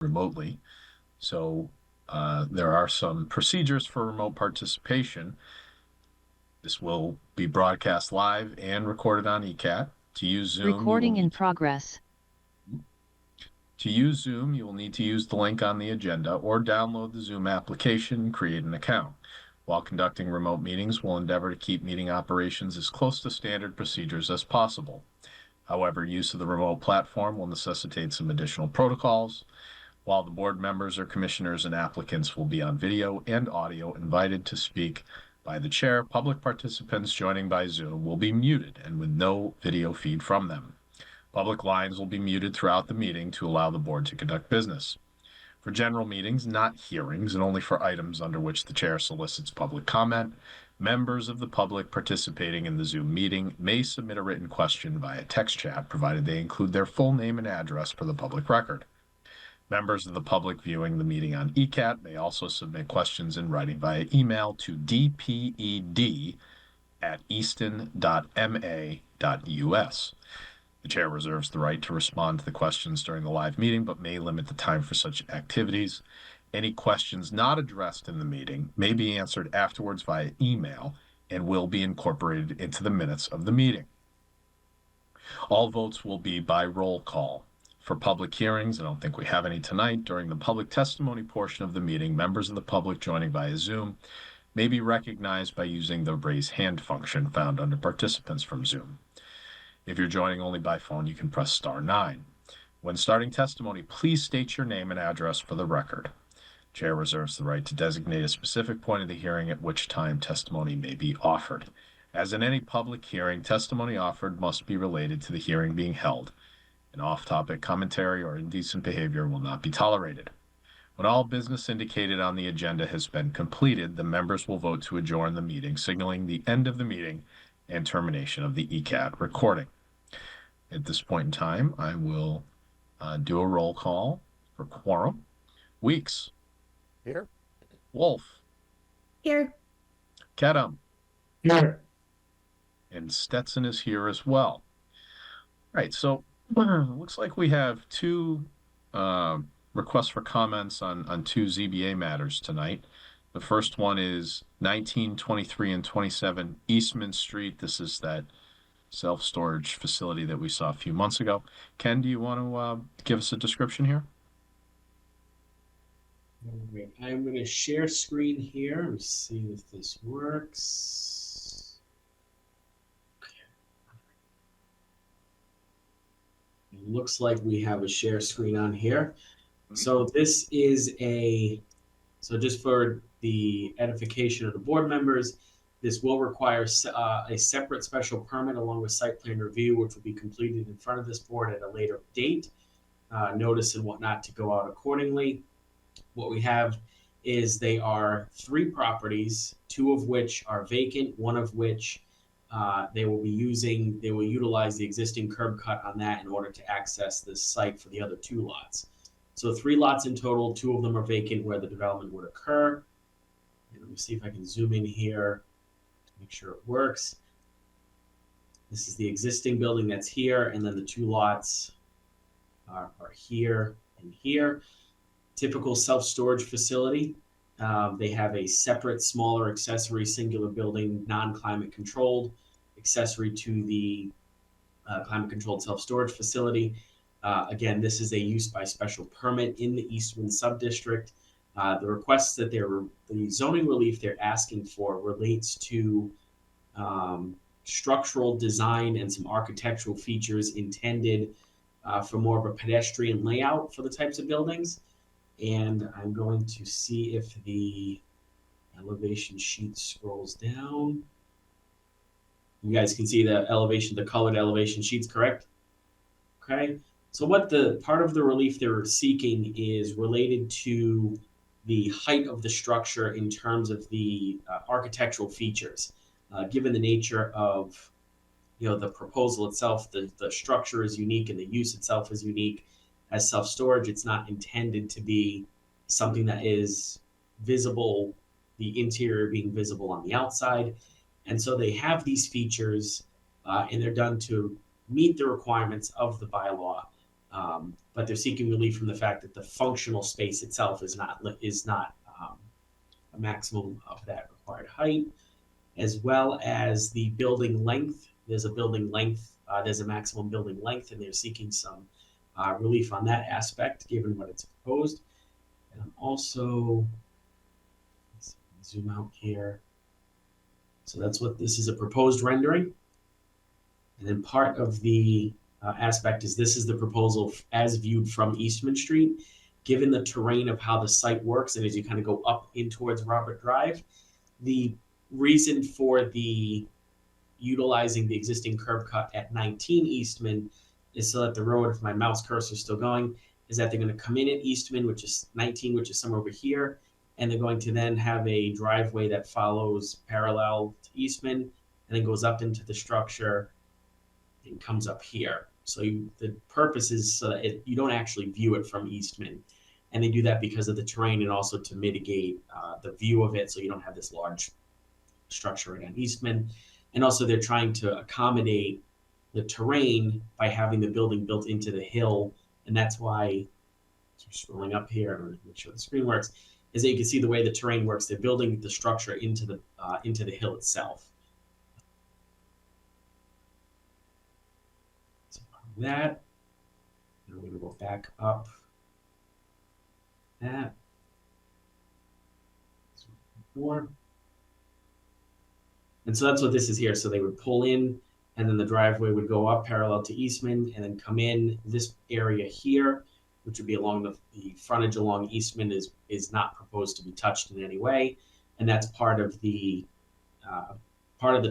remotely. So there are some procedures for remote participation. This will be broadcast live and recorded on ECAT. To use Zoom, Recording in progress. To use Zoom, you will need to use the link on the agenda or download the Zoom application and create an account. While conducting remote meetings, we'll endeavor to keep meeting operations as close to standard procedures as possible. However, use of the remote platform will necessitate some additional protocols. While the board members or commissioners and applicants will be on video and audio invited to speak by the chair, public participants joining by Zoom will be muted and with no video feed from them. Public lines will be muted throughout the meeting to allow the board to conduct business. For general meetings, not hearings, and only for items under which the chair solicits public comment, members of the public participating in the Zoom meeting may submit a written question via text chat, provided they include their full name and address for the public record. Members of the public viewing the meeting on ECAT may also submit questions in writing via email to dped@easton.ma.us. The chair reserves the right to respond to the questions during the live meeting, but may limit the time for such activities. Any questions not addressed in the meeting may be answered afterwards via email and will be incorporated into the minutes of the meeting. All votes will be by roll call. For public hearings, I don't think we have any tonight, during the public testimony portion of the meeting, members of the public joining via Zoom may be recognized by using the raise hand function found under participants from Zoom. If you're joining only by phone, you can press *9. When starting testimony, please state your name and address for the record. Chair reserves the right to designate a specific point of the hearing at which time testimony may be offered. As in any public hearing, testimony offered must be related to the hearing being held. An off-topic commentary or indecent behavior will not be tolerated. When all business indicated on the agenda has been completed, the members will vote to adjourn the meeting, signaling the end of the meeting and termination of the ECAT recording. At this point in time, I will do a roll call for quorum. Weeks. Here. Wolf. Here. Kedem. Here. And Stetson is here as well. All right, so looks like we have two requests for comments on two ZBA matters tonight. The first one is 1923 and 27 Eastman Street. This is that self-storage facility that we saw a few months ago. Ken, do you want to give us a description here? I'm going to share screen here and see if this works. It looks like we have a share screen on here. So this is so just for the edification of the board members, this will require a separate special permit along with site plan review, which will be completed in front of this board at a later date. Notice and whatnot to go out accordingly. What we have is they are 3 properties, 2 of which are vacant, 1 of which they will utilize the existing curb cut on that in order to access this site for the other 2 lots. So 3 lots in total, 2 of them are vacant where the development would occur. And let me see if I can zoom in here to make sure it works. This is the existing building that's here, and then the 2 lots are here and here. Typical self-storage facility. They have a separate, smaller accessory singular building, non-climate controlled, accessory to the climate-controlled self-storage facility. Again, this is a use by special permit in the Eastman sub-district. The requests that the zoning relief they're asking for relates to structural design and some architectural features intended for more of a pedestrian layout for the types of buildings. And I'm going to see if the elevation sheet scrolls down. You guys can see the colored elevation sheets, correct? Okay. So what the part of the relief they're seeking is related to the height of the structure in terms of the architectural features. Given the nature of the proposal itself, the structure is unique and the use itself is unique. As self-storage, it's not intended to be something that is visible, the interior being visible on the outside. And so they have these features and they're done to meet the requirements of the bylaw. But but they're seeking relief from the fact that the functional space itself is not a maximum of that required height, as well as the building length. There's a building length, there's a maximum building length, and they're seeking some relief on that aspect, given what it's proposed. And I'm also, let's zoom out here. So that's what this is, a proposed rendering. And then part of the aspect is this is the proposal as viewed from Eastman Street. Given the terrain of how the site works, and as you kind of go up in towards Robert Drive, the reason for the utilizing the existing curb cut at 19 Eastman is so that the road, if my mouse cursor is still going, is that they're going to come in at Eastman, which is 19, which is somewhere over here, and they're going to then have a driveway that follows parallel to Eastman and then goes up into the structure and comes up here. So the purpose is so that you don't actually view it from Eastman. And they do that because of the terrain and also to mitigate the view of it so you don't have this large structure right on Eastman. And also they're trying to accommodate the terrain by having the building built into the hill. And that's why, so scrolling up here, I'm going to make sure the screen works, is that you can see the way the terrain works. They're building the structure into the hill itself. That, and we're going to go back up that. More. And so that's what this is here. So they would pull in, and then the driveway would go up parallel to Eastman and then come in this area here, which would be along the frontage along Eastman is not proposed to be touched in any way. And that's part of the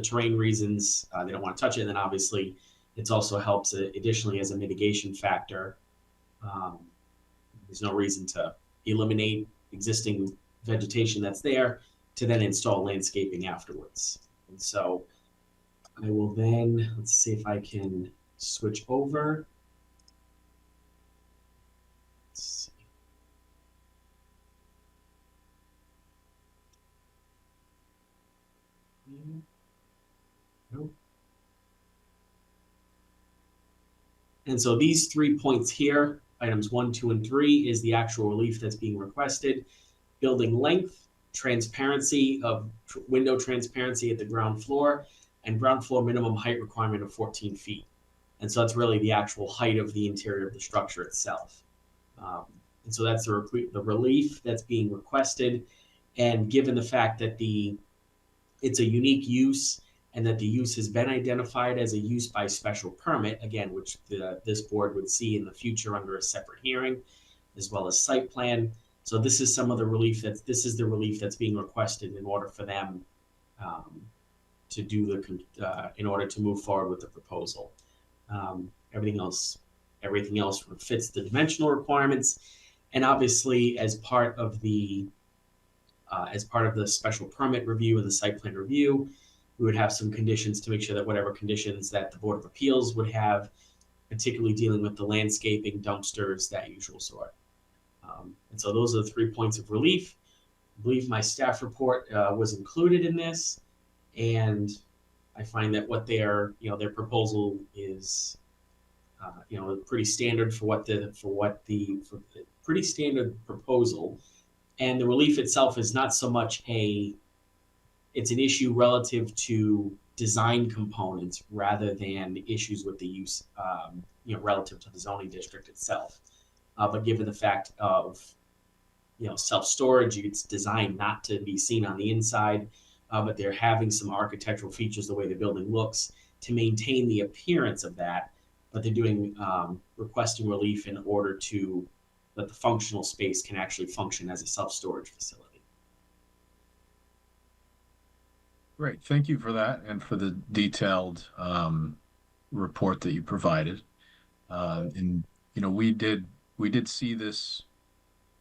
terrain reasons they don't want to touch it. And then obviously it also helps additionally as a mitigation factor. There's no reason to eliminate existing vegetation that's there to then install landscaping afterwards. And so I will then, let's see if I can switch over. Let's see. Nope. And so these 3 points here, items 1, 2, and 3, is the actual relief that's being requested. Building length, transparency of window transparency at the ground floor, and ground floor minimum height requirement of 14 feet. And so that's really the actual height of the interior of the structure itself. And so that's the relief that's being requested. And given the fact that it's a unique use and that the use has been identified as a use by special permit, again, which this board would see in the future under a separate hearing, as well as site plan. So this is some of the relief the relief that's being requested in order for them to do in order to move forward with the proposal. Everything else fits the dimensional requirements, and obviously as part of the special permit review and the site plan review, we would have some conditions to make sure that whatever conditions that the Board of Appeals would have, particularly dealing with the landscaping, dumpsters, that usual sort. And so those are the 3 points of relief. I believe my staff report was included in this, and I find that what their proposal is, pretty standard for pretty standard proposal. And the relief itself is not so much it's an issue relative to design components rather than issues with the use, relative to the zoning district itself. But given the fact of, self-storage, it's designed not to be seen on the inside, but they're having some architectural features, the way the building looks, to maintain the appearance of that. But they're requesting relief in order that the functional space can actually function as a self-storage facility. Great, thank you for that and for the detailed report that you provided. And we did see this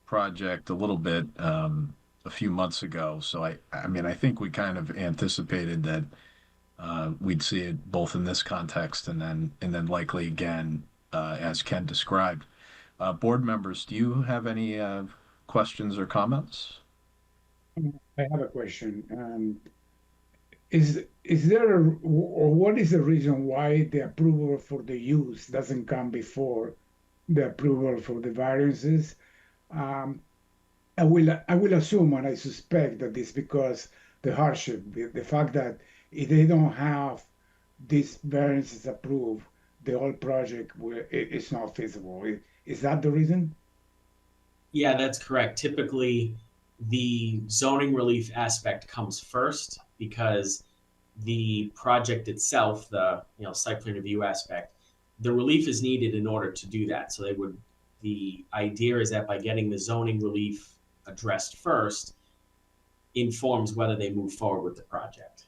project a little bit a few months ago, so I think we kind of anticipated that we'd see it both in this context and then likely again as Ken described. Board members, do you have any questions or comments? I have a question. Is there or what is the reason why the approval for the use doesn't come before the approval for the variances. Um, I will assume and I suspect that it's because the hardship, the fact that if they don't have these variances approved, the whole project is not feasible. Is that the reason? Yeah, that's correct. Typically, the zoning relief aspect comes first because the project itself, the site plan review aspect, the relief is needed in order to do that. So the idea is that by getting the zoning relief addressed first, informs whether they move forward with the project.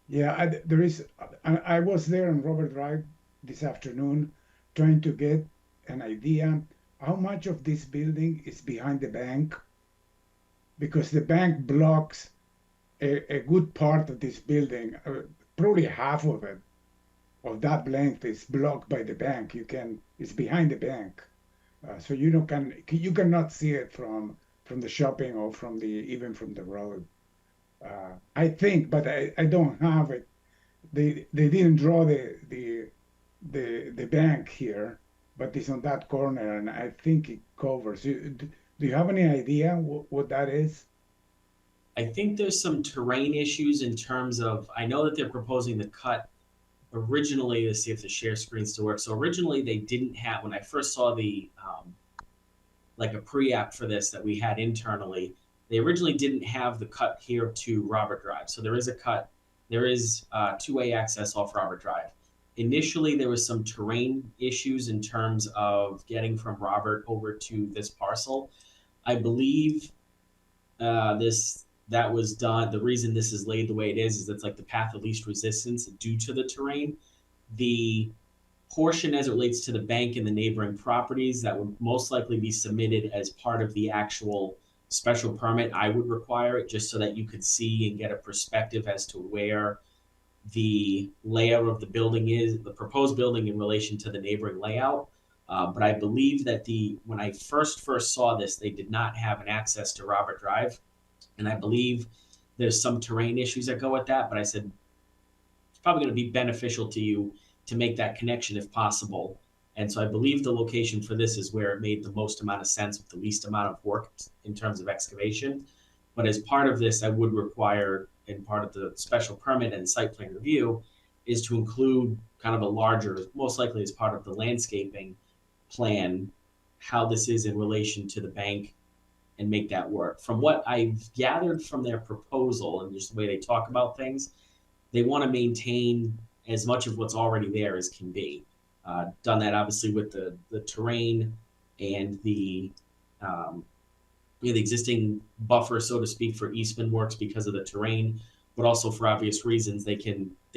Yeah, there is. I was there on Robert Drive this afternoon trying to get an idea how much of this building is behind the bank because the bank blocks a good part of this building, probably half of it, of that length is blocked by the bank. It's behind the bank, so you cannot see it from the shopping or even from the road. I think, but I don't have it. They didn't draw the bank here, but it's on that corner, and I think it covers. Do you have any idea what that is? I think there's some terrain issues in terms of, I know that they're proposing the cut originally. Let's see if the share screen still works. So originally they didn't have, when I first saw the, like a pre-app for this that we had internally, they originally didn't have the cut here to Robert Drive. So there is a cut, there is two-way access off Robert Drive. Initially, there was some terrain issues in terms of getting from Robert over to this parcel. I believe that was done. The reason this is laid the way it is it's like the path of least resistance due to the terrain. The portion as it relates to the bank and the neighboring properties that would most likely be submitted as part of the actual special permit, I would require it just so that you could see and get a perspective as to where the layout of the building is, the proposed building in relation to the neighboring layout. But I believe that when I first saw this, they did not have an access to Robert Drive, and I believe there's some terrain issues that go with that. But I said it's probably going to be beneficial to you to make that connection if possible. And so I believe the location for this is where it made the most amount of sense with the least amount of work in terms of excavation. But as part of this, I would require, in part of the special permit and site plan review, is to include kind of a larger, most likely as part of the landscaping plan, how this is in relation to the bank and make that work. From what I've gathered from their proposal and just the way they talk about things, they want to maintain as much of what's already there as can be. Done that obviously with the terrain and the existing buffer, so to speak, for Eastman works because of the terrain, but also for obvious reasons they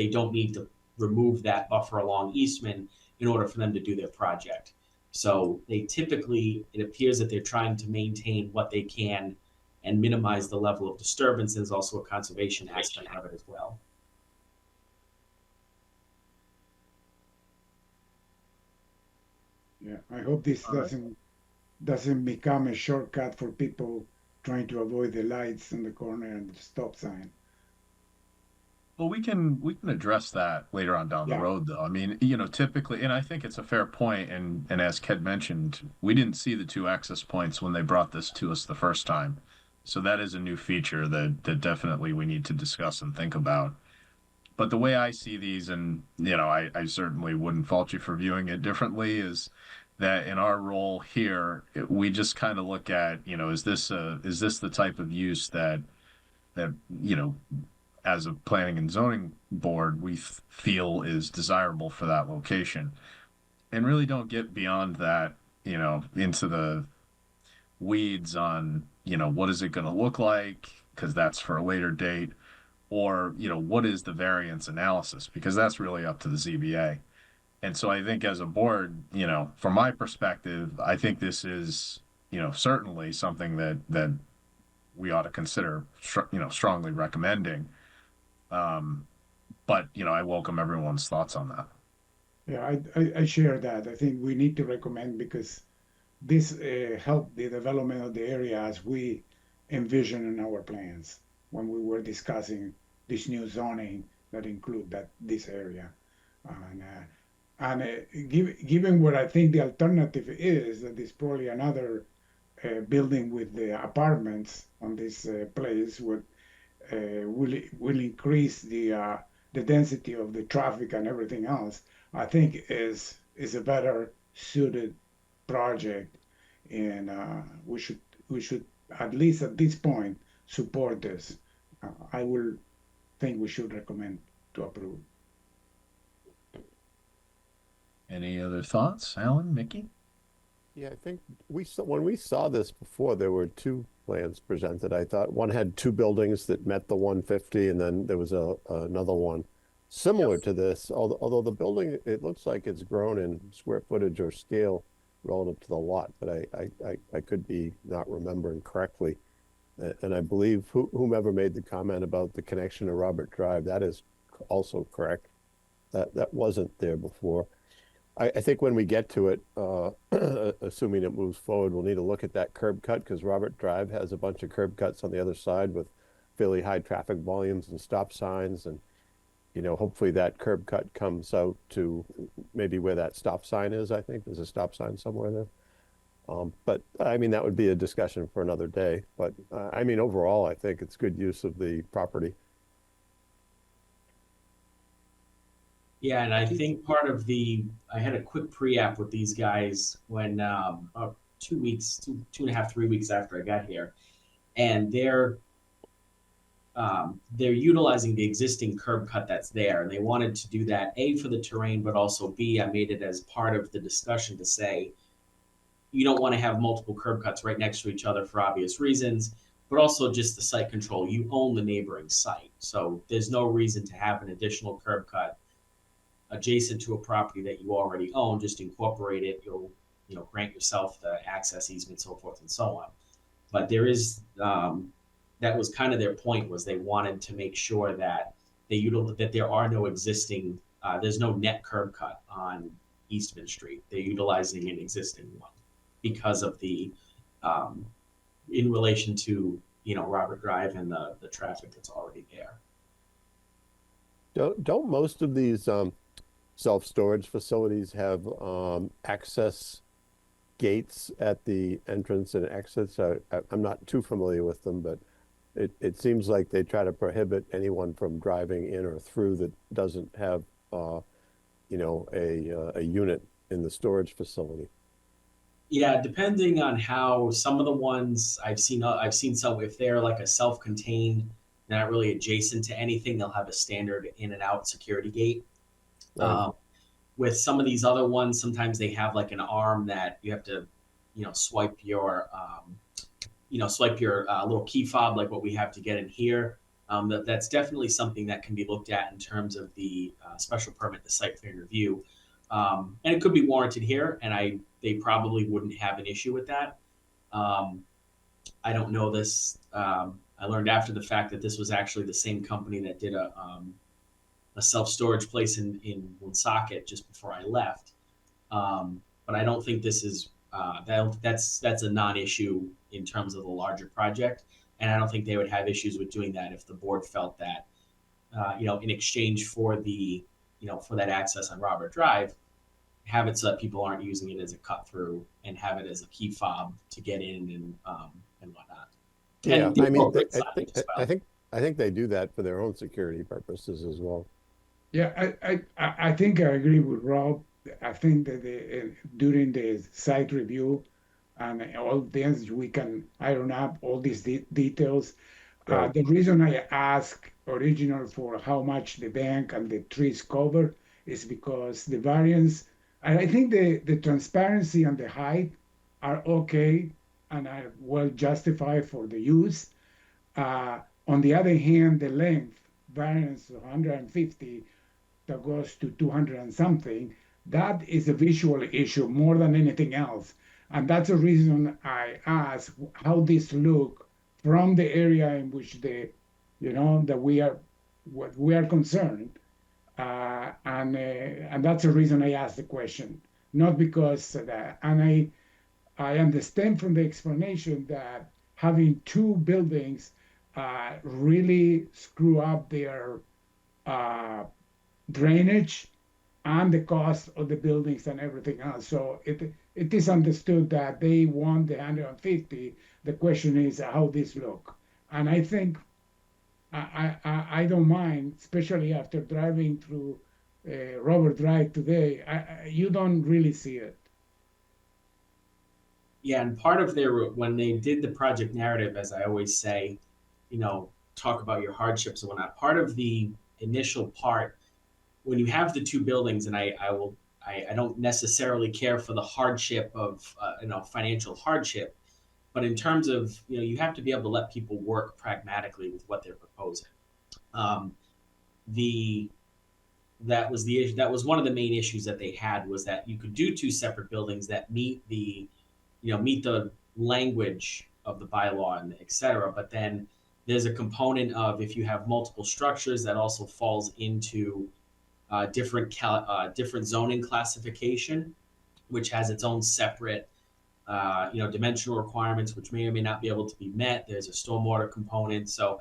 don't need to remove that buffer along Eastman in order for them to do their project. So it appears that they're trying to maintain what they can and minimize the level of disturbance. There's also a conservation aspect of it as well. Yeah, I hope this doesn't become a shortcut for people trying to avoid the lights in the corner and the stop sign. Well, we can address that later on down the Yeah, road, though. I mean, typically, and I think it's a fair point, and as Ked mentioned, we didn't see the two access points when they brought this to us the first time. So that is a new feature that definitely we need to discuss and think about. But the way I see these, and I certainly wouldn't fault you for viewing it differently, is that in our role here, we just kind of look at, is this the type of use that as a planning and zoning board we feel is desirable for that location, and really don't get beyond that, into the weeds on, what is it going to look like, because that's for a later date, or what is the variance analysis, because that's really up to the ZBA. And so I think as a board, from my perspective, I think this is, certainly something that we ought to consider, strongly recommending. But I welcome everyone's thoughts on that. yeah, I share that. I think we need to recommend because this helped the development of the area as we envision in our plans when we were discussing this new zoning that include this area. And And given what I think the alternative is, that is probably another building with the apartments on this place will increase the density of the traffic and everything else. I think is a better suited project, and we should at least at this point support this. I will think we should recommend to approve. Any other thoughts, Alan, Mickey? Yeah, I think when we saw this before, there were two plans presented. I thought one had two buildings that met the 150, and then there was another one similar to this. Although the building, it looks like it's grown in square footage or scale relative to the lot, but I could be not remembering correctly. And I believe whomever made the comment about the connection to Robert Drive, that is also correct. That wasn't there before. I think when we get to it, assuming it moves forward, we'll need to look at that curb cut, because Robert Drive has a bunch of curb cuts on the other side with fairly high traffic volumes and stop signs. And, hopefully that curb cut comes out to maybe where that stop sign is. I think there's a stop sign somewhere there. But I mean, that would be a discussion for another day. But I mean, overall, I think it's good use of the property. Yeah, and I think part of I had a quick pre-app with these guys when 2.5, 3 weeks after I got here, and they're utilizing the existing curb cut that's there, and they wanted to do that A, for the terrain, but also B, I made it as part of the discussion to say you don't want to have multiple curb cuts right next to each other for obvious reasons, but also just the site control. You own the neighboring site, so there's no reason to have an additional curb cut adjacent to a property that you already own. Just incorporate it. You'll grant yourself the access easement, so forth and so on. But there is that was kind of their point, was they wanted to make sure that that there are no existing there's no net curb cut on Eastman Street. They're utilizing an existing one because of the in relation to Robert Drive and the traffic that's already there. Don't most of these self-storage facilities have access gates at the entrance and exits? I'm not too familiar with them, but it seems like they try to prohibit anyone from driving in or through that doesn't have a unit in the storage facility. Yeah, depending on how some of the ones I've seen some, if they're like a self-contained, not really adjacent to anything, they'll have a standard in and out security gate. Right. With some of these other ones, sometimes they have like an arm that you have to, swipe your little key fob, like what we have to get in here. That's definitely something that can be looked at in terms of the special permit, the site plan review. And it could be warranted here, and they probably wouldn't have an issue with that. I don't know this. I learned after the fact that this was actually the same company that did a self-storage place in Woonsocket just before I left. But I don't think this is that's a non-issue in terms of the larger project, and I don't think they would have issues with doing that if the board felt that in exchange for for that access on Robert Drive, have it so that people aren't using it as a cut through, and have it as a key fob to get in and whatnot. Yeah, And I mean, I think they do that for their own security purposes as well. Yeah, I think I agree with Rob. I think that during the site review and all this, we can iron up all these details. Right. The reason I asked original for how much the bank and the trees cover is because the variance, and I think the transparency and the height are okay and are well justified for the use. On the other hand, the length variance of 150 that goes to 200 and something, that is a visual issue more than anything else. And that's the reason I asked how this look from the area in which that we are concerned. And that's the reason I asked the question, not because that. And I understand from the explanation that having two buildings really screw up their drainage and the cost of the buildings and everything else. So it is understood that they want the 150. The question is how this look. And I think I don't mind, especially after driving through Robert Drive today. You don't really see it. Yeah, and part of when they did the project narrative, as I always say, talk about your hardships and whatnot. Part of the initial part, when you have the two buildings, and I don't necessarily care for the hardship of financial hardship, but in terms of you have to be able to let people work pragmatically with what they're proposing. That was one of the main issues that they had, was that you could do two separate buildings that meet the language of the bylaw and et cetera. But then there's a component of, if you have multiple structures, that also falls into different zoning classification, which has its own separate dimensional requirements, which may or may not be able to be met. There's a stormwater component. So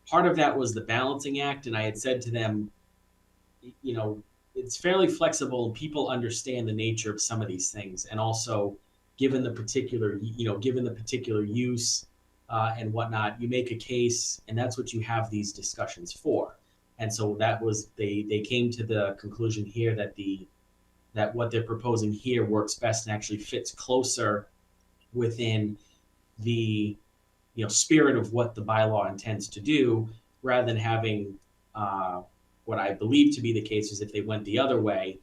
part of that was the balancing act. And I had said to them, it's fairly flexible and people understand the nature of some of these things. And also, given the particular use and whatnot, you make a case, and that's what you have these discussions for. And so that was, they came to the conclusion here that what they're proposing here works best and actually fits closer within the spirit of what the bylaw intends to do, rather than having what I believe to be the case is, if they went the other way,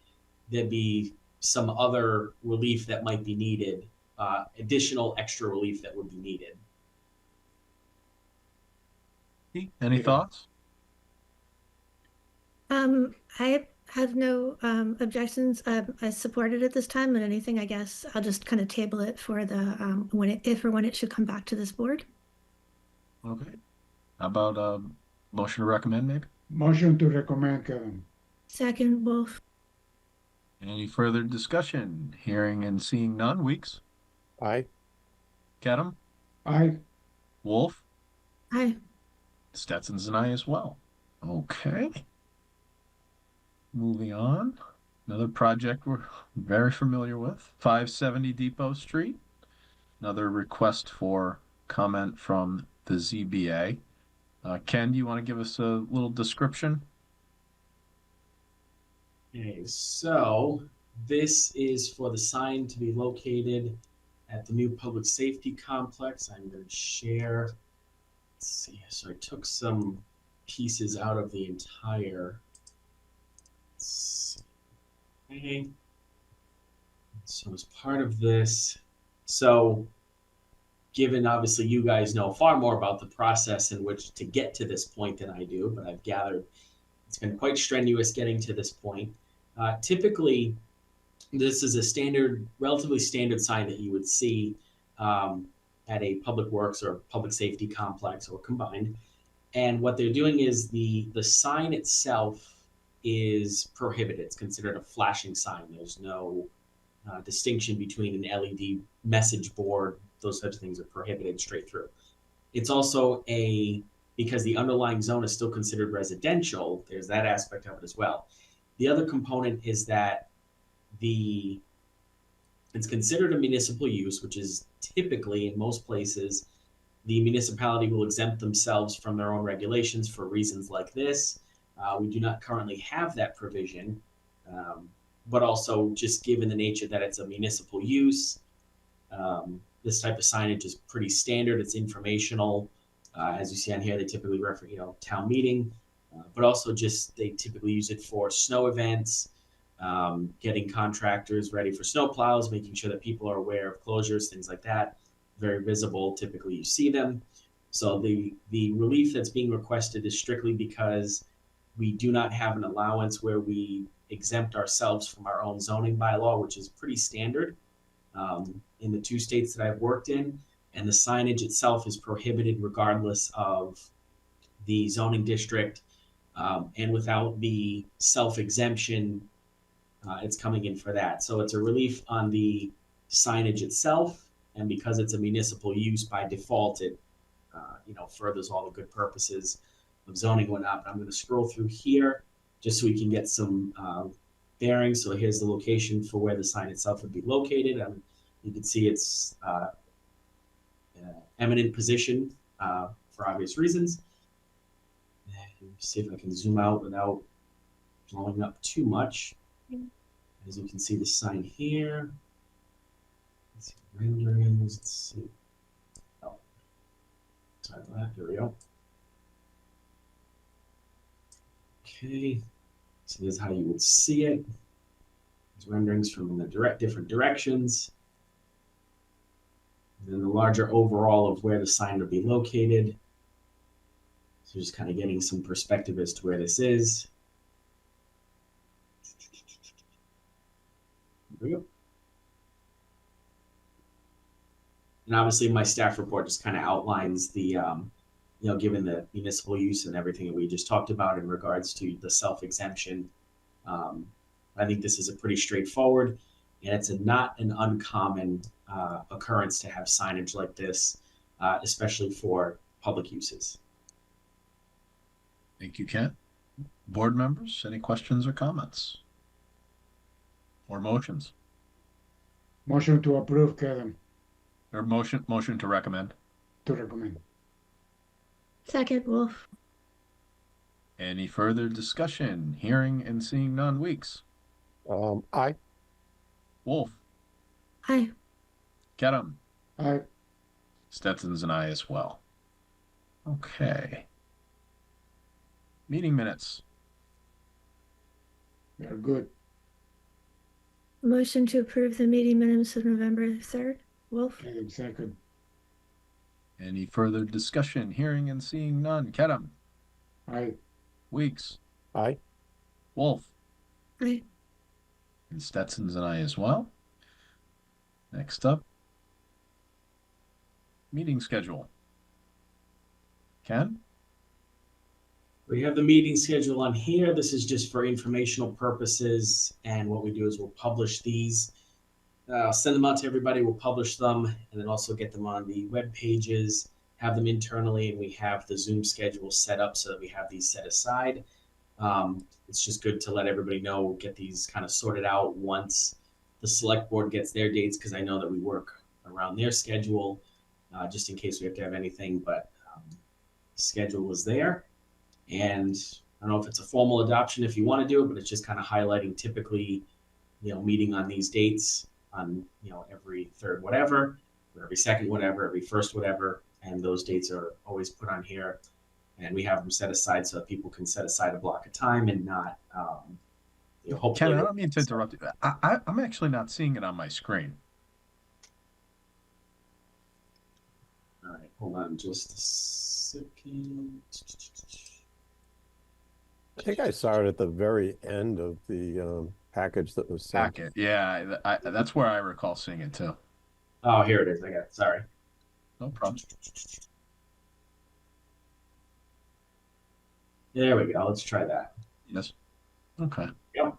there'd be some other relief that might be needed, additional extra relief that would be needed. Any thoughts? I have no objections. I support it at this time, and anything, I guess I'll just kind of table it for the if or when it should come back to this board. Okay. How about motion to recommend, maybe? Motion to recommend, Kevin. Second, Wolf. Any further discussion? Hearing and seeing none. Weeks? Aye. Kedem? Aye. Wolf? Aye. Stetson's an aye as well. Okay. Moving on. Another project we're very familiar with. 570 Depot Street. Another request for comment from the ZBA. Ken, do you want to give us a little description? Okay, so this is for the sign to be located at the new public safety complex. I'm going to share. Let's see. So I took some pieces out of the entire. Let's see. Okay. So as part of this, so given obviously you guys know far more about the process in which to get to this point than I do, but I've gathered it's been quite strenuous getting to this point. Typically, this is a relatively standard sign that you would see at a public works or public safety complex or combined. And what they're doing is the sign itself is prohibited. It's considered a flashing sign. There's no distinction between an LED message board. Those types of things are prohibited straight through. It's also because the underlying zone is still considered residential, there's that aspect of it as well. The other component is that it's considered a municipal use, which is typically, in most places, the municipality will exempt themselves from their own regulations for reasons like this. We do not currently have that provision, but also just given the nature that it's a municipal use, this type of signage is pretty standard. It's informational. As you see on here, they typically reference, town meeting, but also just they typically use it for snow events, getting contractors ready for snow plows, making sure that people are aware of closures, things like that. Very visible. Typically, you see them. So the relief that's being requested is strictly because we do not have an allowance where we exempt ourselves from our own zoning bylaw, which is pretty standard in the two states that I've worked in. And the signage itself is prohibited regardless of the zoning district. And without the self-exemption, it's coming in for that. So it's a relief on the signage itself. And because it's a municipal use, by default, it furthers all the good purposes of zoning and whatnot. But I'm going to scroll through here just so we can get some bearing. So here's the location for where the sign itself would be located. You can see it's eminent position for obvious reasons. And see if I can zoom out without blowing up too much. As you can see the sign here. Let's see, renderings, let's see. Oh, sorry about that, here we go. Okay, so this is how you would see it. There's renderings from the different directions. And then the larger overall of where the sign would be located. So just kind of getting some perspective as to where this is. There we go. And obviously my staff report just kind of outlines the, given the municipal use and everything that we just talked about in regards to the self-exemption. I think this is a pretty straightforward, and it's not an uncommon occurrence to have signage like this, especially for public uses. Thank you, Ken. Board members, any questions or comments? Or motions? Motion to approve, Kevin, Or motion to recommend? to recommend. Second, Wolf. Any further discussion? Hearing and seeing none. Weeks. Aye. Wolf. Aye. Kedem. Aye. Stetson's an aye as well. Okay. Meeting minutes. We are good. Motion to approve the meeting minutes of November 3rd. Wolf. Kevin, second. Any further discussion? Hearing and seeing none. Kedem. Aye. Weeks. Aye. Wolf. Aye. And Stetson's an aye as well. Next up. Meeting schedule. Ken? We have the meeting schedule on here. This is just for informational purposes. And what we do is we'll publish these. I'll send them out to everybody. We'll publish them and then also get them on the web pages, have them internally, and we have the Zoom schedule set up so that we have these set aside. It's just good to let everybody know, get these kind of sorted out once the select board gets their dates, because I know that we work around their schedule, just in case we have to have anything, but schedule is there. And I don't know if it's a formal adoption if you want to do it, but it's just kind of highlighting typically, meeting on these dates on, every third whatever, or every second whatever, every first whatever, and those dates are always put on here. And we have them set aside so that people can set aside a block of time and not, hopefully. Ken, I don't mean to interrupt you. I'm actually not seeing it on my screen. All right, hold on just a second. I think I saw it at the very end of the package that was sent. Packet. Yeah, that's where I recall seeing it too. Oh, here it is. I got it. Sorry. No problem. There we go. Let's try that. Yes. Okay. Yep.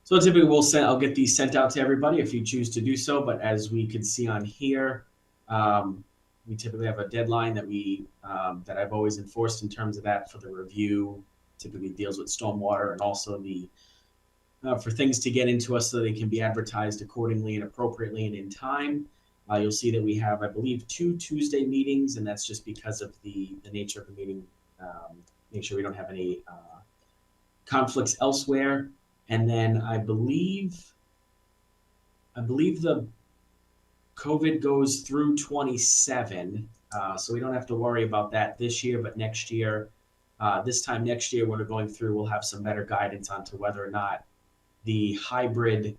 So typically I'll get these sent out to everybody if you choose to do so. But as we can see on here, we typically have a deadline that that I've always enforced in terms of that for the review. Typically deals with stormwater and also for things to get into us so they can be advertised accordingly and appropriately and in time. You'll see that we have, I believe, 2 Tuesday meetings, and that's just because of the nature of the meeting. Make sure we don't have any conflicts elsewhere. And then I believe the COVID goes through 27, so we don't have to worry about that this year, but next year, this time next year when we're going through, we'll have some better guidance onto whether or not the hybrid,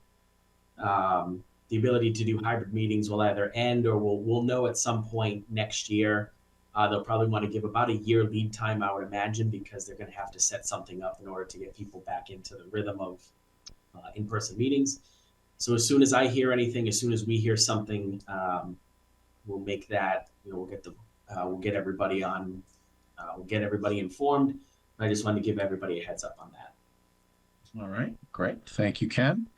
the ability to do hybrid meetings will either end or we'll know at some point next year. They'll probably want to give about a year lead time, I would imagine, because they're going to have to set something up in order to get people back into the rhythm of in-person meetings. So as soon as I hear anything, as soon as we hear something, we'll make that, we'll get everybody on, we'll get everybody informed. I just wanted to give everybody a heads up on that. All right. Great. Thank you, Ken.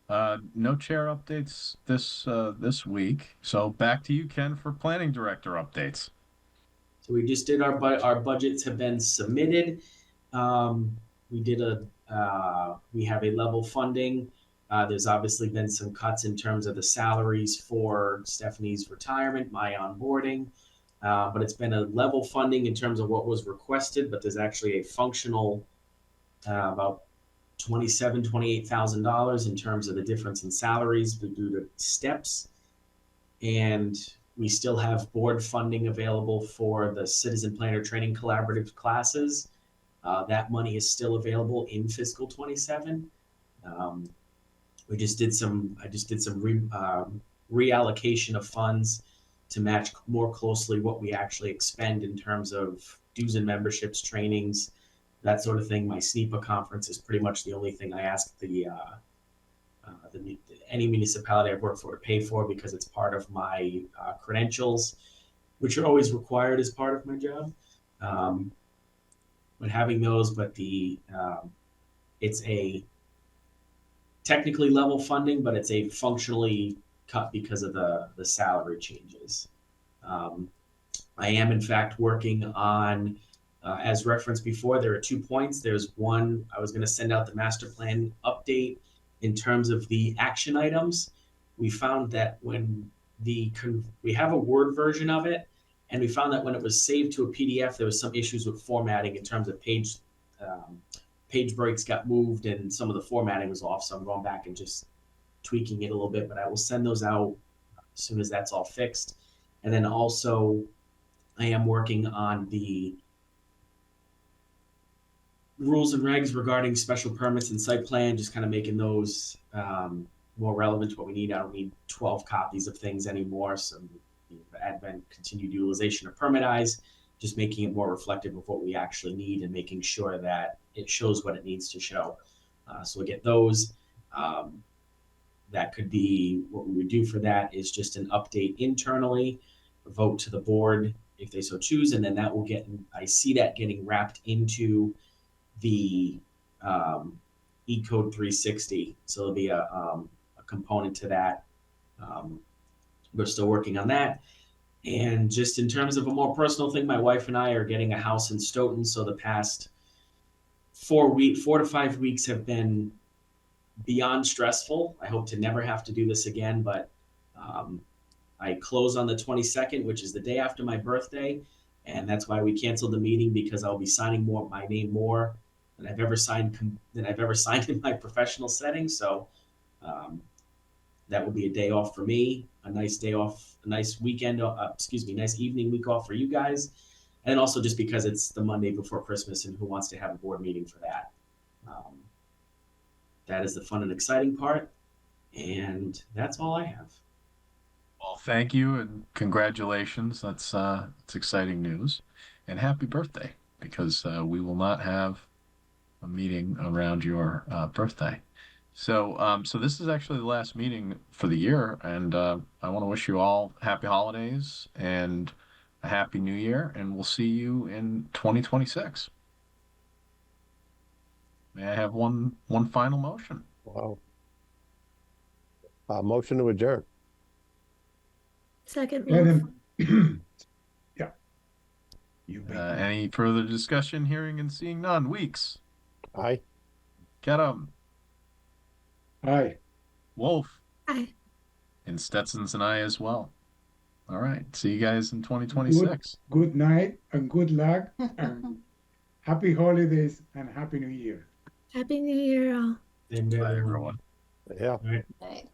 No chair updates this week. So back to you, Ken, for planning director updates. So we just did our budgets have been submitted. we have a level funding. There's obviously been some cuts in terms of the salaries for Stephanie's retirement, my onboarding, but it's been a level funding in terms of what was requested, but there's actually a functional about $28,000 in terms of the difference in salaries due to steps. And we still have board funding available for the Citizen Planner Training Collaborative classes. That money is still available in fiscal 27. I just did some reallocation of funds to match more closely what we actually expend in terms of dues and memberships, trainings, that sort of thing. My SNEPA conference is pretty much the only thing I ask any municipality I've worked for to pay for, because it's part of my credentials, which are always required as part of my job. But having those, it's a technically level funding, but it's a functionally cut because of the salary changes. I am in fact working on, as referenced before, there are 2 points. There's one, I was going to send out the master plan update in terms of the action items. We found that when we have a Word version of it, and we found that when it was saved to a PDF, there was some issues with formatting in terms of page breaks got moved and some of the formatting was off. So I'm going back and just tweaking it a little bit, but I will send those out as soon as that's all fixed. And then also I am working on the rules and regs regarding special permits and site plan, just kind of making those more relevant to what we need. I don't need 12 copies of things anymore. So advent continued utilization of permit eyes, just making it more reflective of what we actually need and making sure that it shows what it needs to show. So we'll get those. That could be what we would do for that is just an update internally, vote to the board if they so choose, and then that will I see that getting wrapped into the ECODE 360. So there'll be a component to that. We're still working on that. And just in terms of a more personal thing, my wife and I are getting a house in Stoughton. So the past 4 to 5 weeks have been beyond stressful. I hope to never have to do this again, but I close on the 22nd, which is the day after my birthday. And that's why we canceled the meeting, because I'll be signing my name more than I've ever signed in my professional setting. So that will be a day off for me, a nice day off, a nice weekend, nice evening week off for you guys. And also just because it's the Monday before Christmas, and who wants to have a board meeting for that? That is the fun and exciting part. And that's all I have. Well, thank you and congratulations. That's exciting news, and happy birthday, because we will not have a meeting around your birthday. So this is actually the last meeting for the year, and I want to wish you all happy holidays and a happy new year, and we'll see you in 2026. May I have one final motion? Wow. Motion to adjourn. Second Yeah, move. then, yeah. You Any further discussion? Hearing and seeing none. Weeks, Aye. Kedem, Aye. Wolf, Aye. and Stetson's and I as well. All right. See you guys in 2026. Good night and good luck and happy holidays and happy new year. Happy New Year, all. And, Bye, everyone. Yeah. all right. Right.